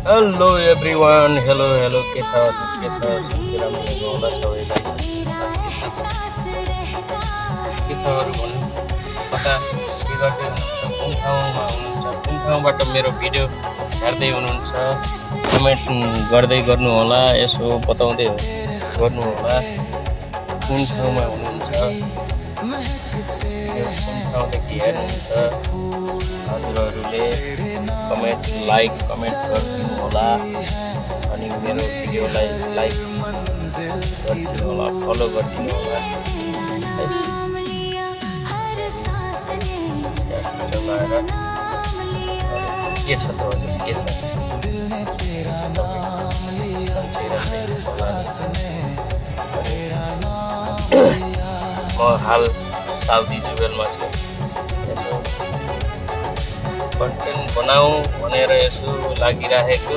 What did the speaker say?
Hello everyone, hello hello, के छ सन्चै राम्रो होला सबैलाई। के छ अरू भन्नु, कता के गर्दै हुनुहुन्छ, कुन ठाउँमा हुनुहुन्छ, कुन ठाउँबाट मेरो भिडियो हेर्दै हुनुहुन्छ, कमेन्ट गर्दै गर्नुहोला, यसो बताउँदै गर्नुहोला कुन ठाउँमा हुनुहुन्छ, कुन ठाउँदेखि हेर्नुहुन्छ। हजुरहरूले कमेन्ट गरिदिनु होला अनि मेरो भिडियोलाई लाइक गरिदिनु होला, फलो गरिदिनु होला है। के छ त हजुर, के छ म हाल साउदी जुबेलमा छु। यसो कन्टेन्ट बनाऊ भनेर यसो लागिराखेको